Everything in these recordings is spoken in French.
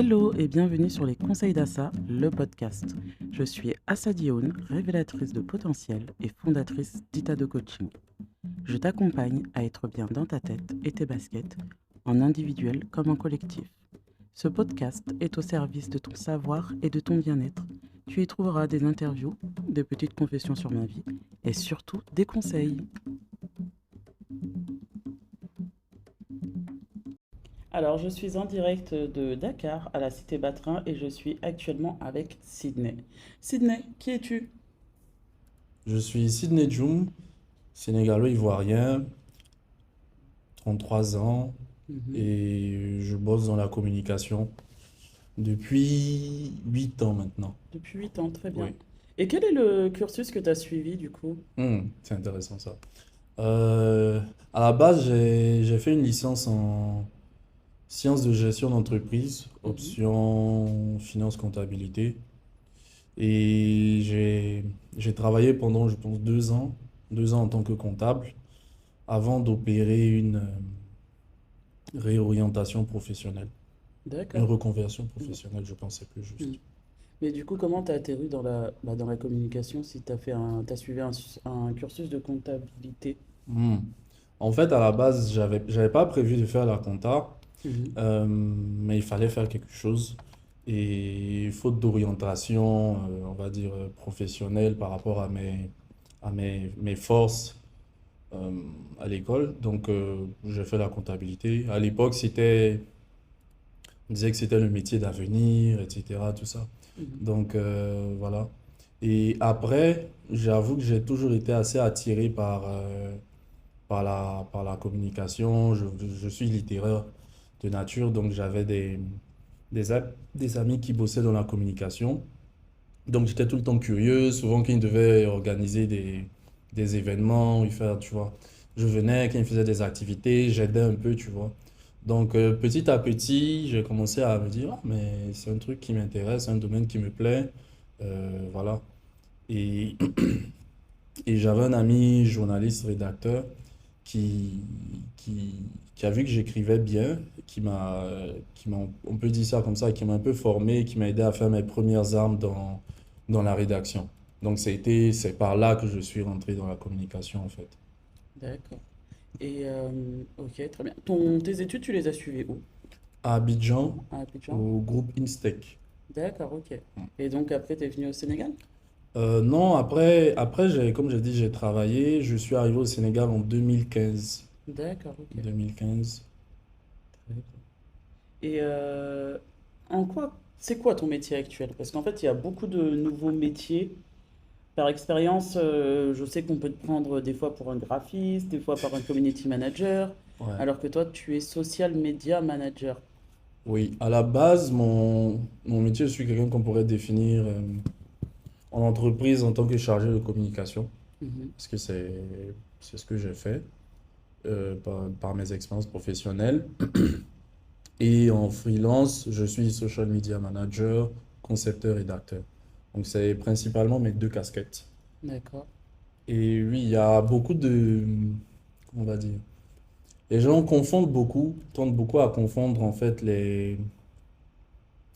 Hello et bienvenue sur les conseils d'Assa, le podcast. Je suis Assa Dioun, révélatrice de potentiel et fondatrice d'Itado Coaching. Je t'accompagne à être bien dans ta tête et tes baskets, en individuel comme en collectif. Ce podcast est au service de ton savoir et de ton bien-être. Tu y trouveras des interviews, des petites confessions sur ma vie et surtout des conseils. Alors, je suis en direct de Dakar à la Cité Batrin et je suis actuellement avec Sydney. Sydney, qui es-tu? Je suis Sidney Djoum, sénégalo-ivoirien, 33 ans, Mhm. et je bosse dans la communication depuis 8 ans maintenant. Depuis 8 ans, très bien. Oui. Et quel est le cursus que tu as suivi du coup? C'est intéressant ça. Euh, à la base, j'ai fait une licence en sciences de gestion d'entreprise, Mhm. option finance comptabilité. Et j'ai travaillé pendant, je pense, 2 ans en tant que comptable, avant d'opérer une réorientation professionnelle. Une D'accord. reconversion Mhm. professionnelle, je pense, c'est plus juste. Mhm. Mais du coup, comment tu as atterri dans dans la communication si tu as t'as suivi un cursus de comptabilité? Hmm. En fait, à la base, j'avais pas prévu de faire la compta, Mhm. mais il fallait faire quelque chose. Et faute d'orientation, on va dire, professionnelle par rapport à mes forces euh, à l'école, donc j'ai fait la comptabilité. À l'époque, on disait que c'était le métier d'avenir, etc., tout ça. Mhm. Donc voilà. Et après, j'avoue que j'ai toujours été assez attiré par la communication. Je suis littéraire de nature, donc j'avais des amis qui bossaient dans la communication. Donc j'étais tout le temps curieux. Souvent, quand ils devaient organiser des événements, ils faire, tu vois, je venais, quand ils faisaient des activités, j'aidais un peu, tu vois. Donc petit à petit, j'ai commencé à me dire, ah, mais c'est un truc qui m'intéresse, un domaine qui me plaît. Voilà. Et, et j'avais un ami journaliste, rédacteur, qui, qui, qui a vu que j'écrivais bien, on peut dire ça comme ça, qui m'a un peu formé, qui m'a aidé à faire mes premières armes dans la rédaction. Donc c'est par là que je suis rentré dans la communication en fait. D'accord. Et ok, très bien. Tes études, tu les as suivies où? À Abidjan, À Abidjan? au groupe Instec. D'accord, ok. Et donc après, tu es venu au Sénégal? Non, comme j'ai dit, j'ai travaillé. Je suis arrivé au Sénégal en 2015. D'accord, ok. 2015. Très bien. Et c'est quoi ton métier actuel? Parce qu'en fait, il y a beaucoup de nouveaux métiers. Par expérience, je sais qu'on peut te prendre des fois pour un graphiste, des fois par un community manager, Ouais. alors que toi, tu es social media manager. Oui, à la base, mon métier, je suis quelqu'un qu'on pourrait définir en entreprise en tant que chargé de communication, Mhm. parce que c'est ce que j'ai fait par mes expériences professionnelles. Et en freelance, je suis social media manager, concepteur, rédacteur. Donc c'est principalement mes deux casquettes. D'accord. Et oui, il y a beaucoup on va dire, les gens confondent beaucoup, tendent beaucoup à confondre en fait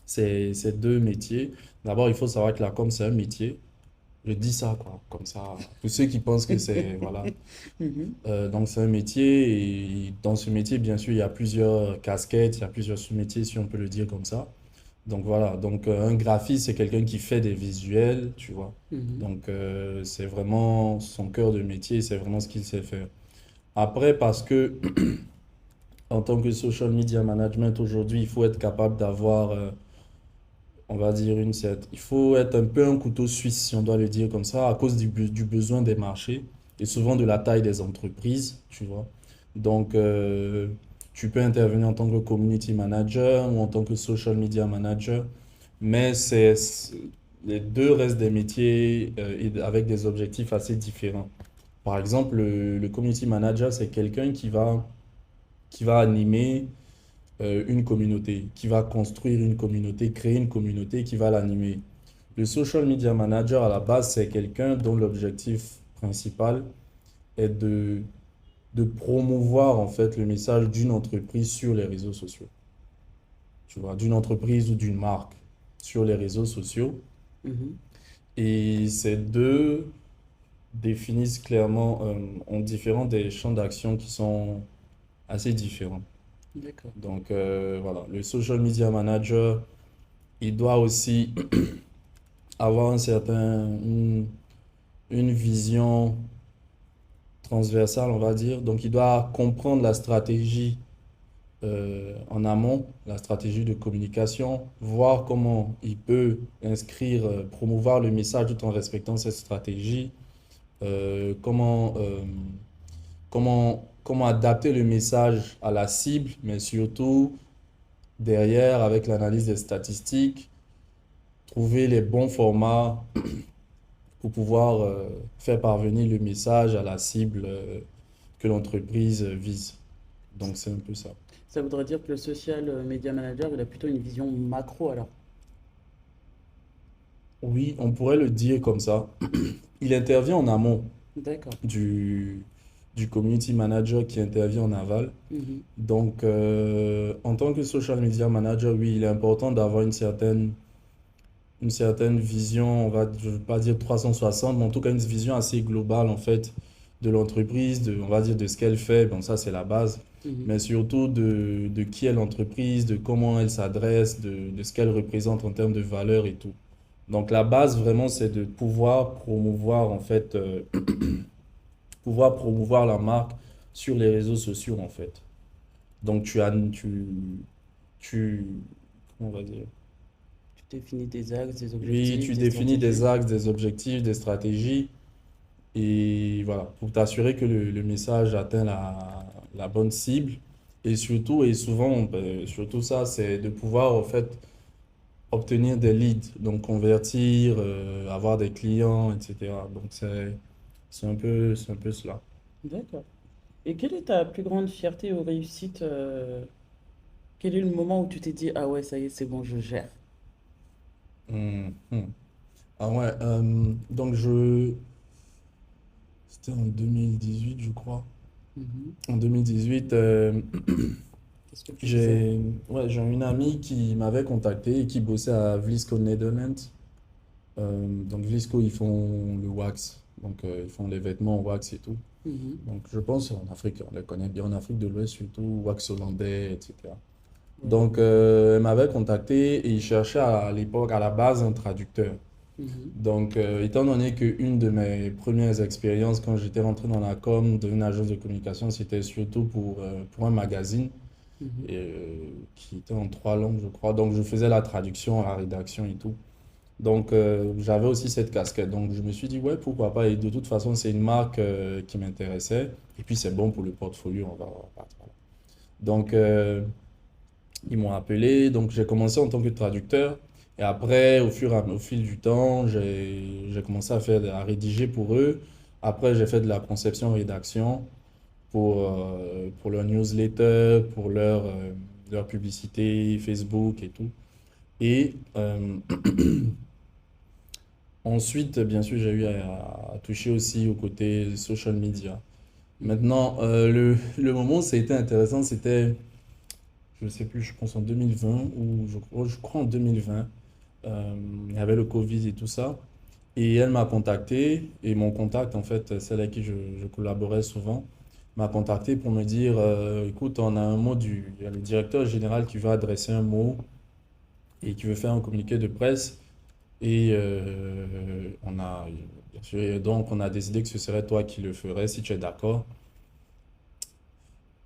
ces deux métiers. D'abord, il faut savoir que la com, c'est un métier. Je dis ça, quoi, comme ça. Tous ceux qui pensent que c'est, voilà. Mhm. Donc, c'est un métier et dans ce métier, bien sûr, il y a plusieurs casquettes, il y a plusieurs sous-métiers, si on peut le dire comme ça. Donc, voilà. Donc, un graphiste, c'est quelqu'un qui fait des visuels, tu vois. Mhm. Donc, c'est vraiment son cœur de métier, c'est vraiment ce qu'il sait faire. Après, parce que en tant que social media management aujourd'hui, il faut être capable d'avoir on va dire il faut être un peu un couteau suisse, si on doit le dire comme ça, à cause du besoin des marchés et souvent de la taille des entreprises, tu vois. Donc, tu peux intervenir en tant que community manager ou en tant que social media manager, mais les deux restent des métiers et avec des objectifs assez différents. Par exemple, le community manager, c'est quelqu'un qui va animer une communauté, qui va construire une communauté, créer une communauté, qui va l'animer. Le social media manager, à la base, c'est quelqu'un dont l'objectif principal est de promouvoir en fait le message d'une entreprise sur les réseaux sociaux. tu vois, d'une entreprise ou d'une marque sur les réseaux sociaux. Mhm. Et ces deux définissent clairement, ont différents des champs d'action qui sont assez différents. D'accord. Donc voilà, le social media manager, il doit aussi avoir une vision transversale, on va dire. Donc il doit comprendre la stratégie en amont, la stratégie de communication, voir comment il peut inscrire, promouvoir le message tout en respectant cette stratégie, euh, comment, euh, comment adapter le message à la cible, mais surtout derrière, avec l'analyse des statistiques, trouver les bons formats pour pouvoir faire parvenir le message à la cible que l'entreprise vise. Donc c'est un peu ça. Ça voudrait dire que le social media manager, il a plutôt une vision macro alors. Oui, on pourrait le dire comme ça. Il intervient en amont D'accord. du, du community manager qui intervient en aval. Mhm. Donc, en tant que social media manager, oui, il est important d'avoir une certaine vision, je ne veux pas dire 360, mais en tout cas une vision assez globale en fait de l'entreprise, on va dire de ce qu'elle fait. Bon, ça c'est la base, Mhm. mais surtout de qui est l'entreprise, de comment elle s'adresse, de ce qu'elle représente en termes de valeur et tout. Donc la base vraiment c'est de pouvoir promouvoir en fait, pouvoir promouvoir la marque sur les réseaux sociaux en fait. Donc tu, comment on va dire? Tu définis des axes, des Oui, objectifs, tu des définis des stratégies. axes, des objectifs, des stratégies. Et voilà, pour t'assurer que le message atteint la bonne cible. Et surtout, et souvent, ben, surtout ça, c'est de pouvoir en fait obtenir des leads, donc convertir, avoir des clients, etc. Donc c'est un peu cela. D'accord. Et quelle est ta plus grande fierté ou réussite quel est le moment où tu t'es dit, ah ouais, ça y est, c'est bon, je gère? Hmm. Ah ouais, donc c'était en 2018, je crois. Mhm. En 2018, Qu'est-ce que tu faisais? j'ai j'ai une amie qui m'avait contacté et qui bossait à Vlisco Netherlands. Donc Vlisco, ils font le wax. Donc ils font les vêtements en wax et tout. Mhm. Donc je pense en Afrique, on les connaît bien en Afrique de l'Ouest surtout, wax hollandais, etc. Ouais, Donc elle m'avait contacté et il cherchait à l'époque, à la base, un traducteur. mhm. Donc étant donné qu'une de mes premières expériences quand j'étais rentré dans la com d'une agence de communication, c'était surtout pour un magazine Mhm. qui était en trois langues, je crois. Donc je faisais la traduction, la rédaction et tout. Donc, j'avais aussi cette casquette. Donc, je me suis dit, ouais, pourquoi pas. Et de toute façon, c'est une marque qui m'intéressait. Et puis, c'est bon pour le portfolio. On va partir. Donc, ils m'ont appelé. Donc, j'ai commencé en tant que traducteur. Et après, au fil du temps, j'ai commencé à rédiger pour eux. Après, j'ai fait de la conception-rédaction pour leur newsletter, pour leur publicité Facebook et tout. Et ensuite, bien sûr, j'ai eu à toucher aussi au côté social media. Mhm. Maintenant, le moment où ça a été intéressant, c'était, je ne sais plus, je pense en 2020 ou je crois en 2020. Il y avait le Covid et tout ça. Et elle m'a contacté, et mon contact, en fait, celle avec qui je collaborais souvent, m'a contacté pour me dire, écoute, on a un mot il y a le directeur général qui veut adresser un mot et qui veut faire un communiqué de presse. Et bien sûr, et donc on a décidé que ce serait toi qui le ferais si tu es d'accord.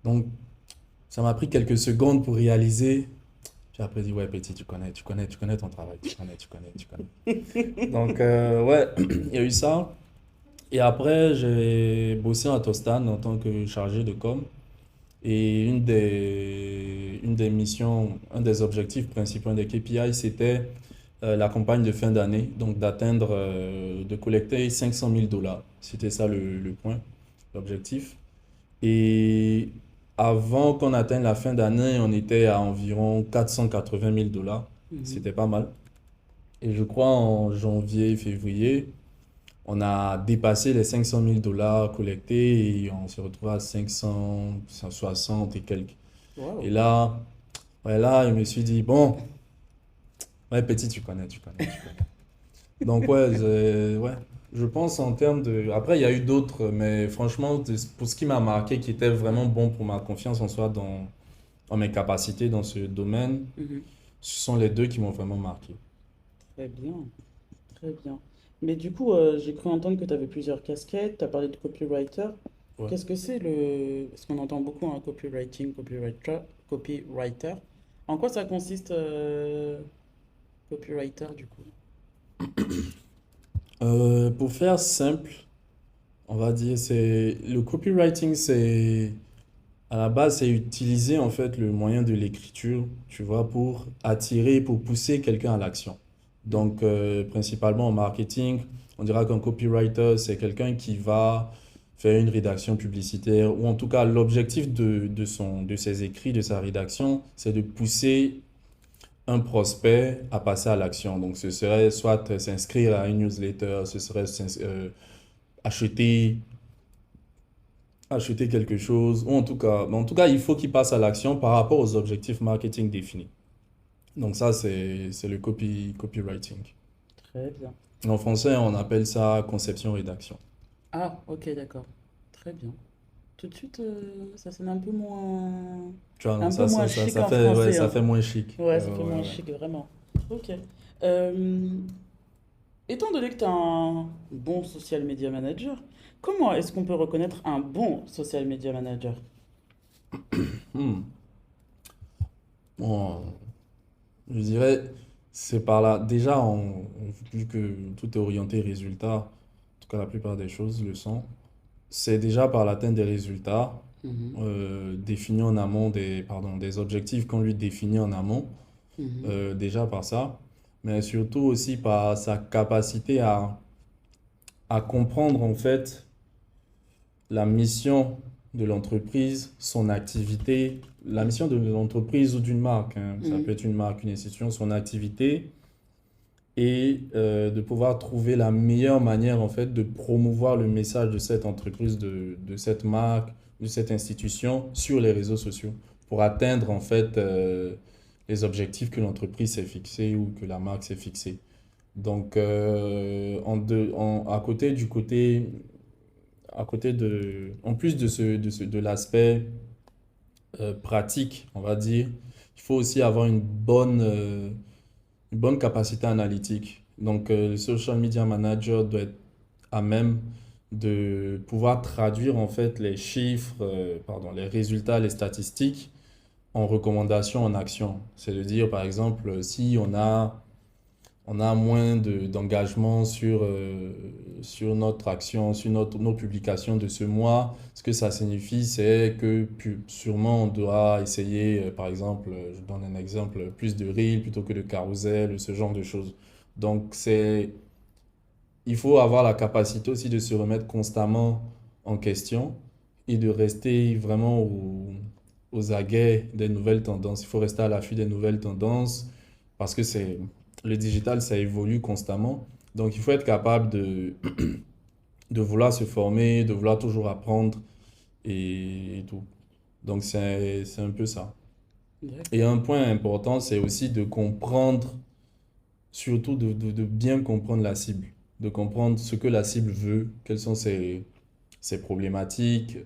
Donc ça m'a pris quelques secondes pour réaliser. Puis après, j'ai dit, ouais, petit, tu connais ton travail, tu connais. Donc, ouais, il y a eu ça. Et après, j'ai bossé à Tostan en tant que chargé de com. Et une des missions, un des objectifs principaux, un des KPI, c'était la campagne de fin d'année, donc d'atteindre, de collecter 500 000 dollars. C'était ça le point, l'objectif. Et avant qu'on atteigne la fin d'année, on était à environ 480 000 dollars. Mhm. C'était pas mal. Et je crois en janvier, février, on a dépassé les 500 000 dollars collectés et on s'est retrouvé à 560 et quelques. Et Wow. là, Ouais, là, je me suis dit, bon, ouais, petit, tu connais. Donc, ouais, ouais, je pense en termes de. Après, il y a eu d'autres, mais franchement, pour ce qui m'a marqué, qui était vraiment bon pour ma confiance en soi dans mes capacités dans ce domaine, Mhm. ce sont les deux qui m'ont vraiment marqué. Très bien, très bien. Mais du coup, j'ai cru entendre que tu avais plusieurs casquettes, tu as parlé de copywriter. Ouais. Qu'est-ce que c'est le... Parce qu'on entend beaucoup un copywriting, copywriter. En quoi ça consiste, copywriter, du coup? Pour faire simple, on va dire, c'est le copywriting, c'est à la base, c'est utiliser en fait le moyen de l'écriture, tu vois, pour attirer, pour pousser quelqu'un à l'action. Mhm. Donc, principalement en marketing, on dira qu'un copywriter, c'est quelqu'un qui va faire une rédaction publicitaire, ou en tout cas, l'objectif de ses écrits, de sa rédaction, c'est de pousser un prospect à passer à l'action. Donc, ce serait soit s'inscrire à une newsletter, ce serait acheter quelque chose, ou en tout cas, il faut qu'il passe à l'action par rapport aux objectifs marketing définis. Donc ça, c'est le copywriting. Très bien. En français, on appelle ça conception-rédaction. Ah, ok, d'accord. Très bien. Tout de suite, ça sonne un peu moins... Tu vois, non, Un peu ça, moins ça, ça, chic ça en fait, ouais, français, ça hein. fait moins chic. Ouais, Ouais, ça fait ouais, moins ouais. chic, vraiment. Ok. Euh, Étant donné que tu es un bon social media manager, comment est-ce qu'on peut reconnaître un bon social media manager? Hmm. Bon, je dirais, c'est par là. Déjà, vu que tout est orienté résultat, en tout cas la plupart des choses le sont, c'est déjà par l'atteinte des résultats Mhm, définis en amont, des objectifs qu'on lui définit en amont, mhm, déjà par ça, mais surtout aussi par sa capacité à comprendre en fait la mission de l'entreprise, son activité, la mission de l'entreprise ou d'une marque, hein. Ça mhm. peut être une marque, une institution, son activité, et de pouvoir trouver la meilleure manière en fait de promouvoir le message de cette entreprise, de cette marque, de cette institution sur les réseaux sociaux pour atteindre en fait les objectifs que l'entreprise s'est fixé ou que la marque s'est fixé. Donc en plus de l'aspect pratique, on va dire, il faut aussi avoir une bonne capacité analytique. Donc, le social media manager doit être à même de pouvoir traduire en fait les chiffres, pardon, les résultats, les statistiques en recommandations, en actions. C'est de dire, par exemple, si on a moins d'engagement sur notre action, sur nos publications de ce mois. Ce que ça signifie, c'est que sûrement on doit essayer, par exemple, je donne un exemple, plus de reels plutôt que de carousel, ce genre de choses. Donc, il faut avoir la capacité aussi de se remettre constamment en question et de rester vraiment aux aguets des nouvelles tendances. Il faut rester à l'affût des nouvelles tendances parce que le digital, ça évolue constamment. Donc, il faut être capable de vouloir se former, de vouloir toujours apprendre et tout. Donc, c'est un peu ça. Et D'accord. un point important, c'est aussi de comprendre, surtout de bien comprendre la cible, de comprendre ce que la cible veut, quelles sont ses problématiques,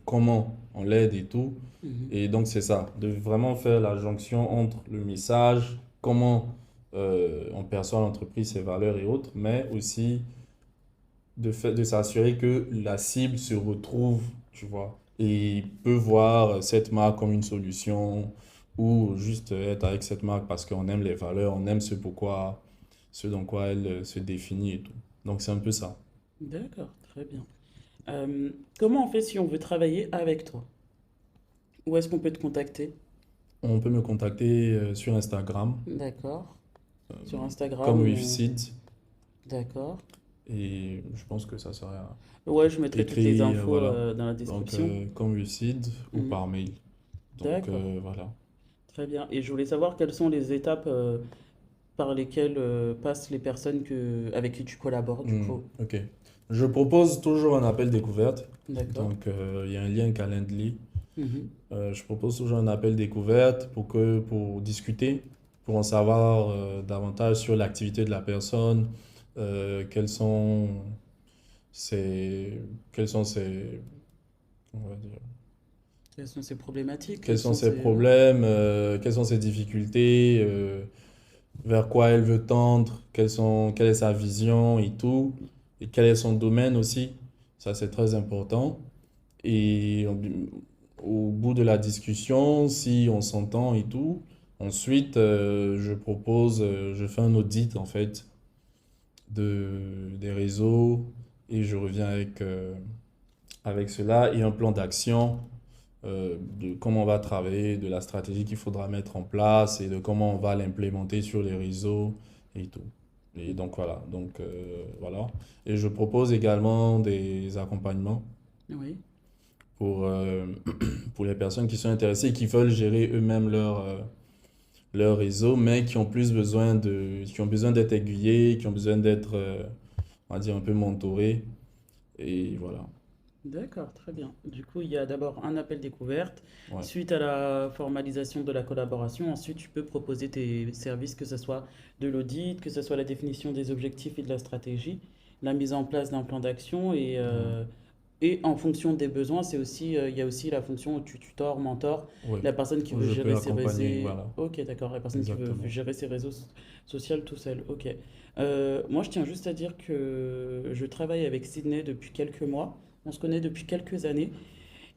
comment on l'aide et tout. Mhm. Et donc, c'est ça, de vraiment faire la jonction entre le message, comment on perçoit l'entreprise, ses valeurs et autres, mais aussi de s'assurer que la cible se retrouve, tu vois, et peut voir cette marque comme une solution ou juste être avec cette marque parce qu'on aime les valeurs, on aime ce dans quoi elle se définit et tout. Donc, c'est un peu ça. D'accord, très bien. Comment on fait si on veut travailler avec toi? Où est-ce qu'on peut te contacter? On peut me contacter sur Instagram D'accord. Sur Instagram comme ou... Wifsid D'accord. et je pense que ça sera Ouais, je mettrai toutes les écrit, infos voilà. dans la Donc, description. comme Wifsid ou Mhm. par mail. Donc, D'accord. voilà. Très bien. Et je voulais savoir quelles sont les étapes par lesquelles passent les personnes avec qui tu collabores, du coup. Ok. Je propose toujours un appel découverte. D'accord. Donc, il y a un lien Calendly. Mhm. Je propose toujours un appel découverte pour discuter, pour en savoir davantage sur l'activité de la personne, quels sont ses, quels sont ses, on va dire, Quelles sont ces problématiques? quels Quels sont sont ses ces... Ouais. problèmes, quelles sont ses difficultés, vers quoi elle veut tendre, quelle est sa vision et tout, et quel est son domaine aussi. Ça, c'est très important. Et au bout de la discussion, si on s'entend et tout, ensuite, je fais un audit en fait des réseaux et je reviens avec cela et un plan d'action de comment on va travailler, de la stratégie qu'il faudra mettre en place et de comment on va l'implémenter sur les réseaux et tout. Et donc voilà, voilà. Et je propose également des accompagnements Oui. pour, pour les personnes qui sont intéressées et qui veulent gérer eux-mêmes leur réseau, mais qui ont besoin d'être aiguillés, qui ont besoin d'être, on va dire, un peu mentorés. Et voilà. D'accord, très bien. Du coup, il y a d'abord un appel découverte. Ouais. Suite à la formalisation de la collaboration, ensuite, tu peux proposer tes services, que ce soit de l'audit, que ce soit la définition des objectifs et de la stratégie, la mise en place d'un plan d'action et en fonction des besoins, il y a aussi la fonction où tu tutores, mentors, Oui. la personne qui Où veut je peux gérer ses accompagner, réseaux. voilà. Ok, d'accord, la personne qui veut Exactement. gérer ses réseaux sociaux tout seul. Ok. Moi, je tiens juste à dire que je travaille avec Sydney depuis quelques mois. On se connaît depuis quelques années.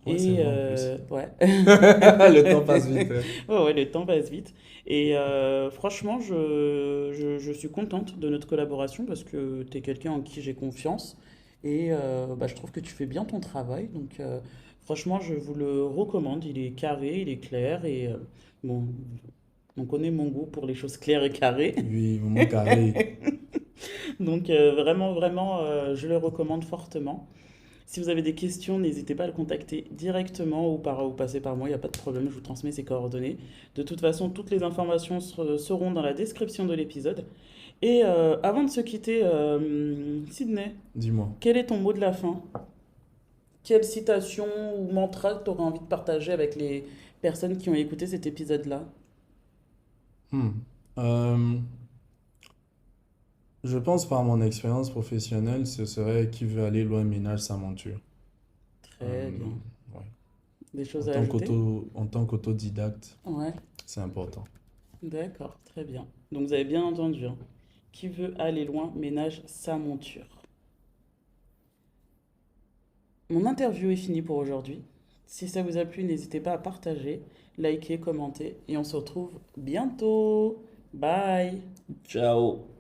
Ouais, c'est Et vrai en plus. ouais. Le temps passe vite, hein. Ouais, ouais, le temps passe vite. Et franchement, je suis contente de notre collaboration parce que tu es quelqu'un en qui j'ai confiance. Et bah, je trouve que tu fais bien ton travail. Donc, franchement, je vous le recommande. Il est carré, il est clair. Et bon, on connaît mon goût pour les choses claires et carrées. Oui, moment carré. Donc, vraiment, vraiment, je le recommande fortement. Si vous avez des questions, n'hésitez pas à le contacter directement ou passer par moi, il n'y a pas de problème, je vous transmets ses coordonnées. De toute façon, toutes les informations seront dans la description de l'épisode. Et avant de se quitter, Sydney, Dis-moi. quel est ton mot de la fin? Quelle citation ou mantra tu aurais envie de partager avec les personnes qui ont écouté cet épisode-là? Hmm. Euh, je pense par mon expérience professionnelle, ce serait qui veut aller loin ménage sa monture. Très Euh, bien. ouais. Des choses à ajouter? En tant qu'autodidacte, Ouais, c'est important. d'accord, très bien. Donc vous avez bien entendu, hein. Qui veut aller loin ménage sa monture. Mon interview est finie pour aujourd'hui. Si ça vous a plu, n'hésitez pas à partager, liker, commenter et on se retrouve bientôt. Bye! Ciao.